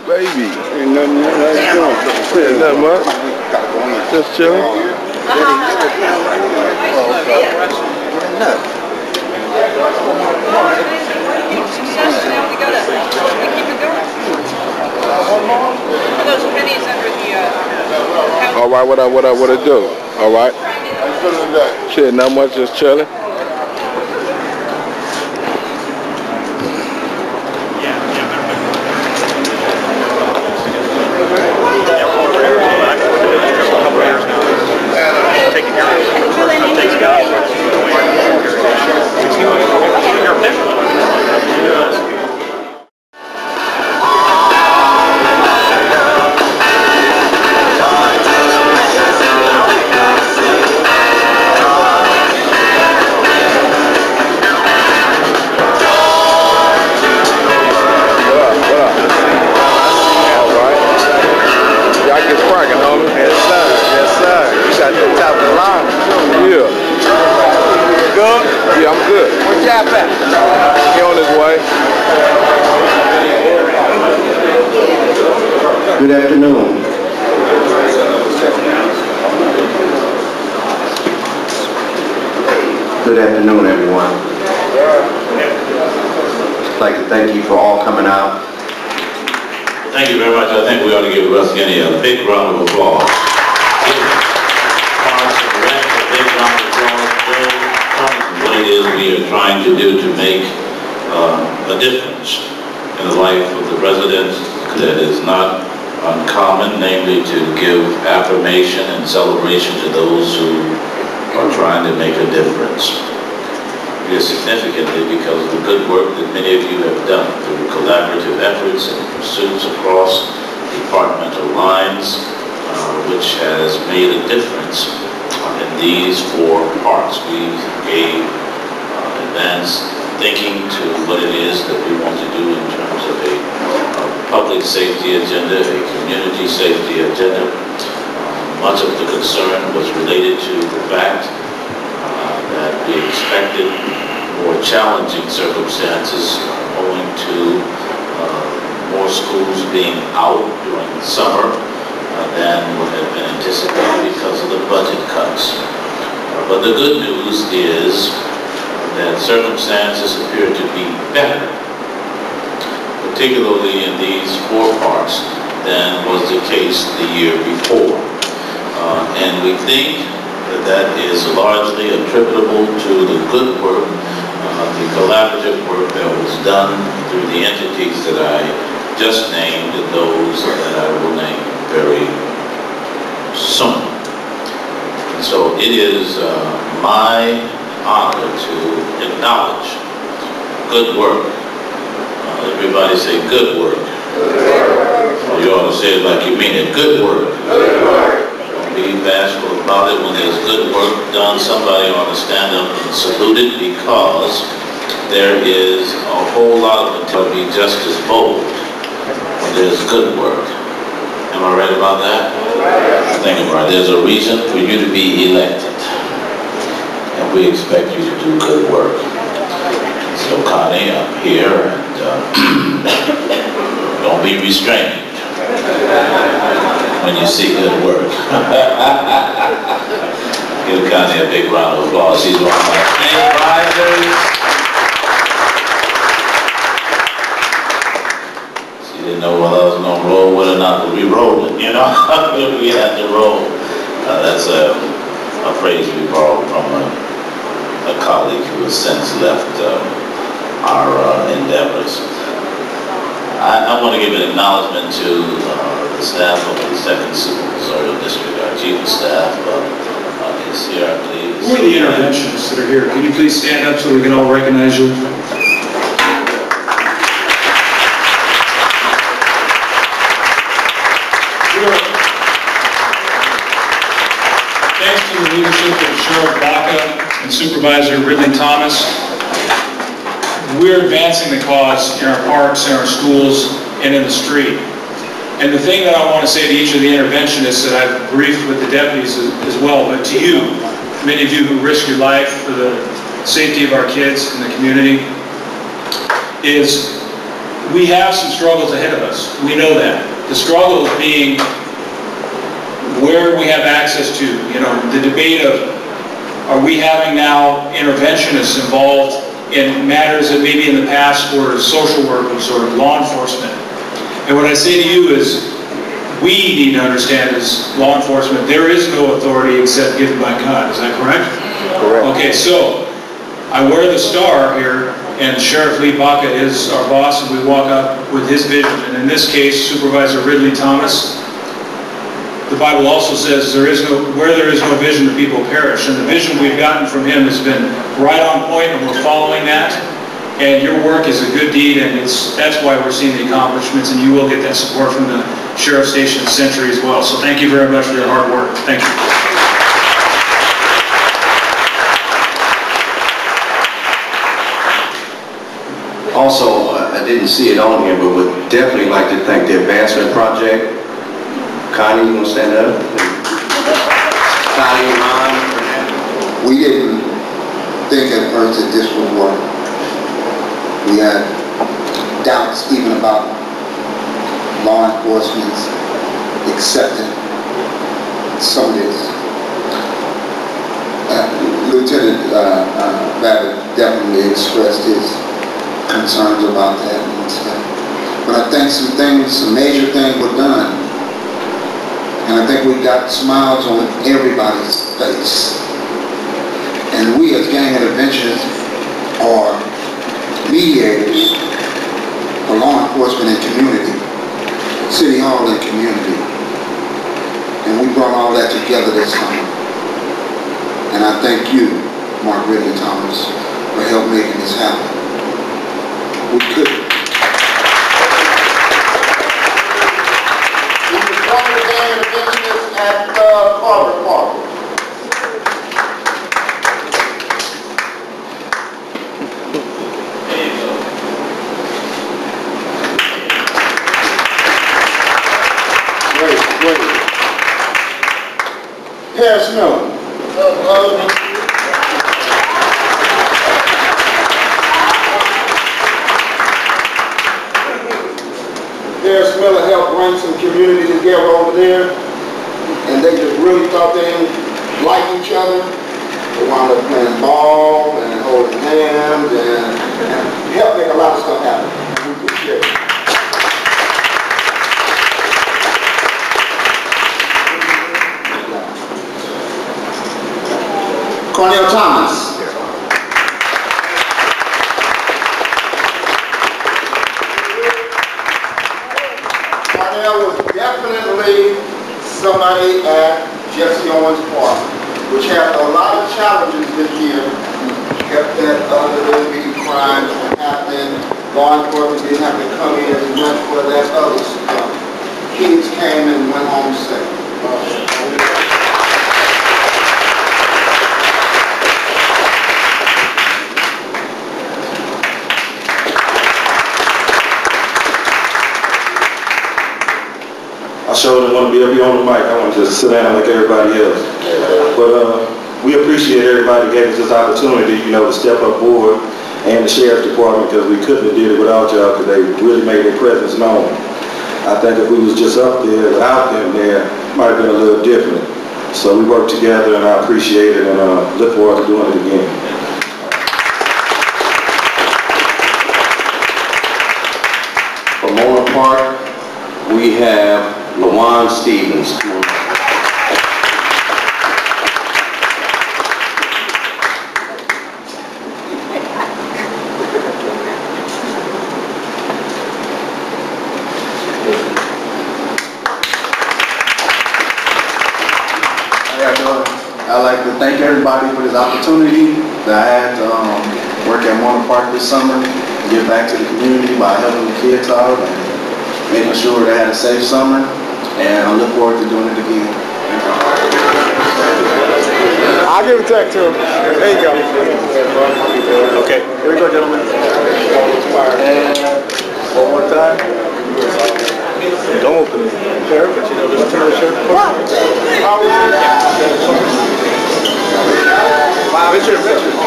Baby. Ain't nothing doing. Nothing much. Just chilling. All right, what I do? All right. Shit, not much, just chilling. Good afternoon. Good afternoon, everyone. I'd like to thank you for all coming out. Thank you very much. I think we ought to give Russ Guinea a big round of applause. A big round of applause. What it is we are trying to do to make a difference in the life of the residents that is not uncommon, namely to give affirmation and celebration to those who are trying to make a difference. It is significantly because of the good work that many of you have done through collaborative efforts and pursuits across departmental lines, which has made a difference in these 4 parts. We gave advanced thinking to what it is that we want to do in terms of a public safety agenda, a community safety agenda. Much of the concern was related to the fact that we expected more challenging circumstances owing to more schools being out during the summer than would have been anticipated because of the budget cuts. But the good news is that circumstances appear to be better, particularly in these 4 parts, than was the case the year before. And we think that that is largely attributable to the good work, the collaborative work that was done through the entities that I just named and those that I will name very soon. So it is my honor to acknowledge good work. Everybody say good work. Well, you ought to say it like you mean it. Good work. Don't be bashful about it. When there's good work done, somebody ought to stand up and salute it, because there is a whole lot of it to be just as bold when there's good work. Am I right about that? Think about it. There's a reason for you to be elected, and we expect you to do good work. So Connie, I'm here, and don't be restrained when you see good work. Give Connie a big round of applause. She's one of my advisors. She didn't know whether I was going to roll with or not, but we rolled it, you know? We had to roll. That's a phrase we borrowed from a colleague who has since left our endeavors. I want to give an acknowledgement to the staff of the 2nd Supervisorial District. Our Chief of Staff is here, I believe. Who are the interventionists that are here? Can you please stand up so we can all recognize you? Thanks to the leadership of Sheriff Baca and Supervisor Ridley Thomas, we're advancing the cause in our parks, in our schools, and in the street. And the thing that I want to say to each of the interventionists that I've briefed with the deputies as well, but to you, many of you who risk your life for the safety of our kids and the community, is we have some struggles ahead of us. We know that. The struggle being where we have access to, you know, the debate of, are we having now interventionists involved in matters that maybe in the past were social workers or law enforcement? And what I say to you is, we need to understand as law enforcement, there is no authority except given by God. Is that correct? Correct. Okay, so I wear the star here, and Sheriff Lee Baca is our boss, and we walk up with his vision. And in this case, Supervisor Ridley Thomas, the Bible also says where there is no vision, the people perish. And the vision we've gotten from him has been right on point, and we're following that. And your work is a good deed, and that's why we're seeing the accomplishments, and you will get that support from the Sheriff Station of Century as well. So thank you very much for your hard work. Thank you. Also, I didn't see it on here, but would definitely like to thank the Advancement Project. Connie, you want to stand up? Connie, Ron. We didn't think at first that this would work. We had doubts even about law enforcement's accepting some of this. Lieutenant Babbitt definitely expressed his concerns about that and stuff. But I think some major things were done. And I think we got smiles on everybody's face. And we as gang interventionists are mediators for law enforcement and community, City Hall and community. And we brought all that together this summer. And I thank you, Mark Ridley Thomas, for helping making this happen. We couldn't. We were one of the gang interventionists at Carver Park. Paris Miller. Paris Miller helped bring some community together over there, and they just really thought they didn't like each other. They wound up playing ball and holding hands and helped make a lot of stuff happen. We appreciate it. Cornell Thomas. Cornell was definitely somebody at Jesse Owens Park, which had a lot of challenges this year. Kept that other crimes from happening. Law enforcement didn't have to come in as much for that other stuff. Kids came and went home safe. I sure didn't want to be on the mic. I want to just sit down like everybody else. But we appreciate everybody that gave us this opportunity, you know, to step up forward, and the Sheriff's Department, because we couldn't have did it without y'all, because they really made their presence known. I think if we was just up there without them there, it might have been a little different. So we worked together, and I appreciate it, and look forward to doing it again. From Moore Park, we have Lucheon Stevens. I'd like to thank everybody for this opportunity that I had to work at Moore Park this summer, and give back to the community by helping the kids out and making sure they had a safe summer, and I look forward to doing it again. I'll give it back to him. There you go. Okay, here we go, gentlemen. And one more time. Don't open it. Sheriff, but you know, just turn the sheriff. Wow, it's your picture.